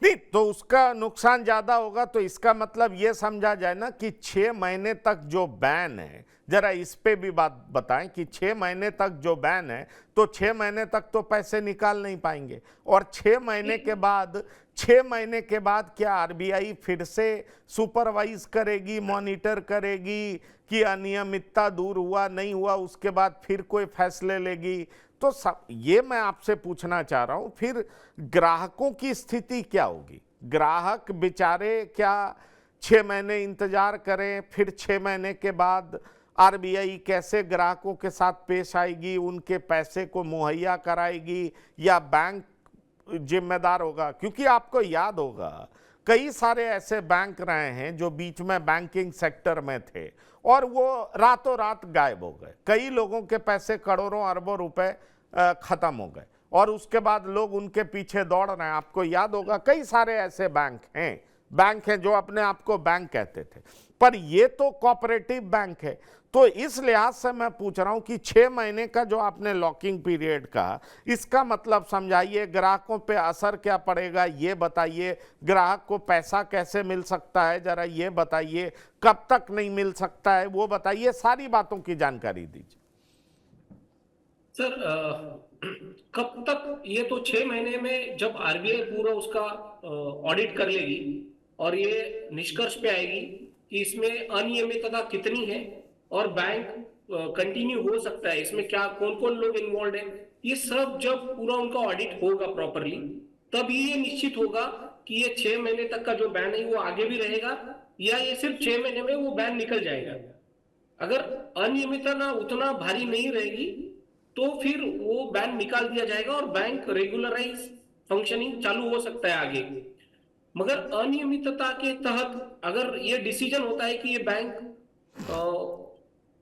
नहीं तो उसका नुकसान ज्यादा होगा, तो इसका मतलब यह समझा जाए ना कि 6 महीने तक जो बैन है, जरा इस पे भी बात बताएं कि 6 महीने तक जो बैन है, तो 6 महीने तक तो पैसे निकाल नहीं पाएंगे, और 6 महीने के बाद क्या आरबीआई फिर से सुपरवाइज करेगी, मॉनिटर करेगी कि अनियमितता दूर हुआ नहीं हुआ, उसके बाद फिर कोई फैसले लेगी? तो सब ये मैं आपसे पूछना चाह रहा हूं, फिर ग्राहकों की स्थिति क्या होगी? ग्राहक बेचारे क्या 6 महीने इंतजार करें, फिर 6 महीने के बाद आरबीआई कैसे ग्राहकों के साथ पेश आएगी, उनके पैसे को मुहैया कराएगी, या बैंक जिम्मेदार होगा? क्योंकि आपको याद होगा कई सारे ऐसे बैंक रहे हैं जो बीच में बैंकिंग सेक्टर में थे और वो रातों रात गायब हो गए, कई लोगों के पैसे करोड़ों अरबों रुपए खत्म हो गए, और उसके बाद लोग उनके पीछे दौड़ रहे हैं। आपको याद होगा कई सारे ऐसे बैंक हैं जो अपने आप को बैंक कहते थे, पर ये तो कोऑपरेटिव बैंक है। तो इस लिहाज से मैं पूछ रहा हूं कि 6 महीने का जो आपने लॉकिंग पीरियड कहा, इसका मतलब समझाइए, ग्राहकों पे असर क्या पड़ेगा ये बताइए, ग्राहक को पैसा कैसे मिल सकता है जरा ये बताइए, कब तक नहीं मिल सकता है वो बताइए, सारी बातों की जानकारी दीजिए। सर, कब तक, ये तो 6 महीने में जब आरबीआई पूरा उसका ऑडिट कर लेगी और ये निष्कर्ष पे आएगी कि इसमें अनियमितता कितनी है और बैंक कंटिन्यू हो सकता है, इसमें क्या कौन कौन लोग इन्वॉल्व है, ये सब जब पूरा उनका ऑडिट होगा प्रॉपरली, तब ये निश्चित होगा कि ये 6 महीने तक का जो बैन है वो आगे भी रहेगा या ये सिर्फ 6 महीने में वो बैन निकल जाएगा। अगर अनियमितता उतना भारी नहीं रहेगी तो फिर वो बैन निकाल दिया जाएगा और बैंक रेगुलराइज फंक्शनिंग चालू हो सकता है आगे। मगर अनियमितता के तहत अगर ये डिसीजन होता है कि ये बैंक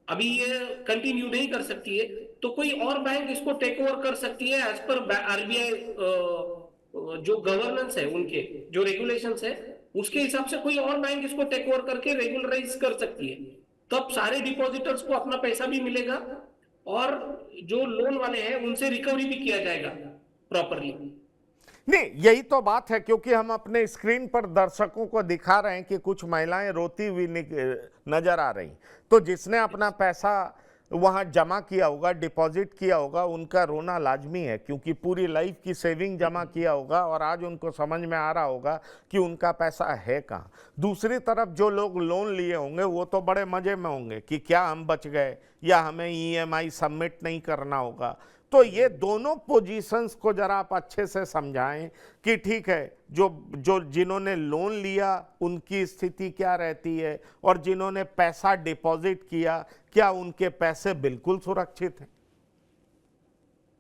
अभी ये कंटिन्यू नहीं कर सकती है, तो कोई और बैंक इसको टेक ओवर कर सकती है एज पर आरबीआई जो गवर्नेंस है, उनके जो रेगुलेशंस है उसके हिसाब से कोई और बैंक इसको टेक ओवर करके रेगुलराइज कर सकती है। तब सारे डिपॉजिटर्स को अपना पैसा भी मिलेगा और जो लोन वाले हैं उनसे रिकवरी भी किया जाएगा प्रॉपरली। नहीं, यही तो बात है, क्योंकि हम अपने स्क्रीन पर दर्शकों को दिखा रहे हैं कि कुछ महिलाएं रोती हुई नजर आ रही, तो जिसने अपना पैसा वहां जमा किया होगा, डिपॉजिट किया होगा, उनका रोना लाजमी है, क्योंकि पूरी लाइफ की सेविंग जमा किया होगा और आज उनको समझ में आ रहा होगा कि उनका पैसा है कहाँ। दूसरी तरफ जो लोग लोन लिए होंगे वो तो बड़े मजे में होंगे कि क्या हम बच गए, या हमें ईएमआई सबमिट नहीं करना होगा। तो ये दोनों पोजीशंस को जरा आप अच्छे से समझाएं कि ठीक है, जो जो जिन्होंने लोन लिया उनकी स्थिति क्या रहती है, और जिन्होंने पैसा डिपॉजिट किया क्या उनके पैसे बिल्कुल सुरक्षित हैं?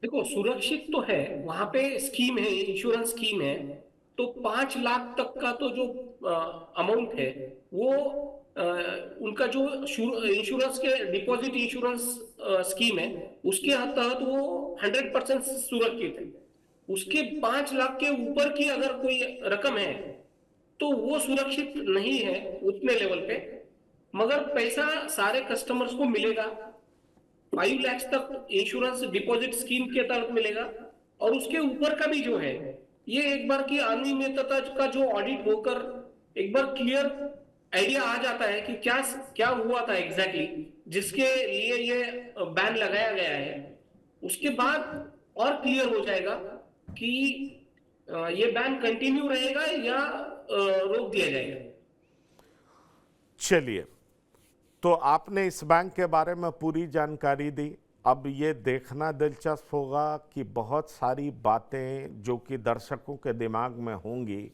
देखो, सुरक्षित तो है, वहां पे स्कीम है, इंश्योरेंस स्कीम है। तो 5 लाख तक का तो जो अमाउंट है वो अ, उनका जो इंश्योरेंस के डिपॉजिट इंश्योरेंस स्कीम है उसके तहत वो 100% सुरक्षित है। उसके 5 लाख के ऊपर की अगर कोई रकम है तो वो सुरक्षित नहीं है उतने लेवल पे, मगर पैसा सारे कस्टमर्स को मिलेगा। 5 लाख तक इंश्योरेंस डिपॉजिट स्कीम के तहत मिलेगा। और उसके ऊपर का भी जो है, ये एक बार की अनियमितता का जो ऑडिट होकर एक बार क्लियर आइडिया आ जाता है कि क्या क्या हुआ था एग्जैक्टली जिसके लिए ये बैन लगाया गया है, उसके बाद और क्लियर हो जाएगा कि ये बैन कंटिन्यू रहेगा या रोक दिया जाएगा। चलिए, तो आपने इस बैंक के बारे में पूरी जानकारी दी। अब ये देखना दिलचस्प होगा कि बहुत सारी बातें जो कि दर्शकों के दिमाग में होंगी,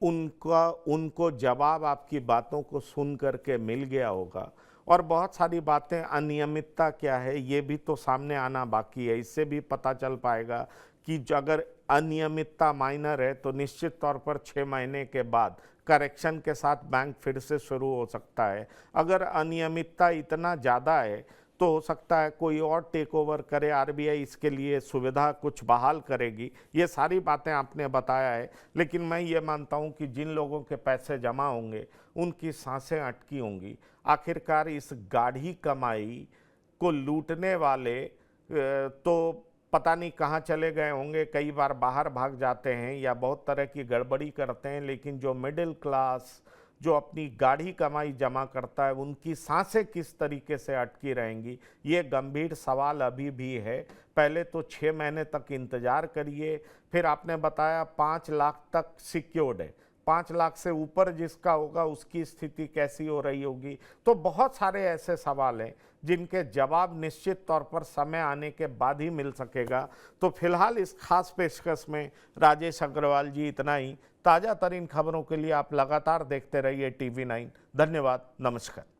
उनको जवाब आपकी बातों को सुन करके मिल गया होगा, और बहुत सारी बातें, अनियमितता क्या है ये भी तो सामने आना बाकी है। इससे भी पता चल पाएगा कि अगर अनियमितता माइनर है तो निश्चित तौर पर 6 महीने के बाद करेक्शन के साथ बैंक फिर से शुरू हो सकता है। अगर अनियमितता इतना ज़्यादा है तो हो सकता है कोई और टेक ओवर करे, आरबीआई इसके लिए सुविधा कुछ बहाल करेगी। ये सारी बातें आपने बताया है, लेकिन मैं ये मानता हूँ कि जिन लोगों के पैसे जमा होंगे उनकी सांसें अटकी होंगी। आखिरकार इस गाढ़ी कमाई को लूटने वाले तो पता नहीं कहाँ चले गए होंगे, कई बार बाहर भाग जाते हैं या बहुत तरह की गड़बड़ी करते हैं, लेकिन जो मिडिल क्लास, जो अपनी गाढ़ी कमाई जमा करता है, उनकी सांसें किस तरीके से अटकी रहेंगी, ये गंभीर सवाल अभी भी है। पहले तो 6 महीने तक इंतज़ार करिए, फिर आपने बताया 5 लाख तक सिक्योर्ड है, 5 लाख से ऊपर जिसका होगा उसकी स्थिति कैसी हो रही होगी। तो बहुत सारे ऐसे सवाल हैं जिनके जवाब निश्चित तौर पर समय आने के बाद ही मिल सकेगा। तो फिलहाल इस खास पेशकश में राजेश अग्रवाल जी इतना ही। ताज़ा तरीन खबरों के लिए आप लगातार देखते रहिए TV9। धन्यवाद, नमस्कार।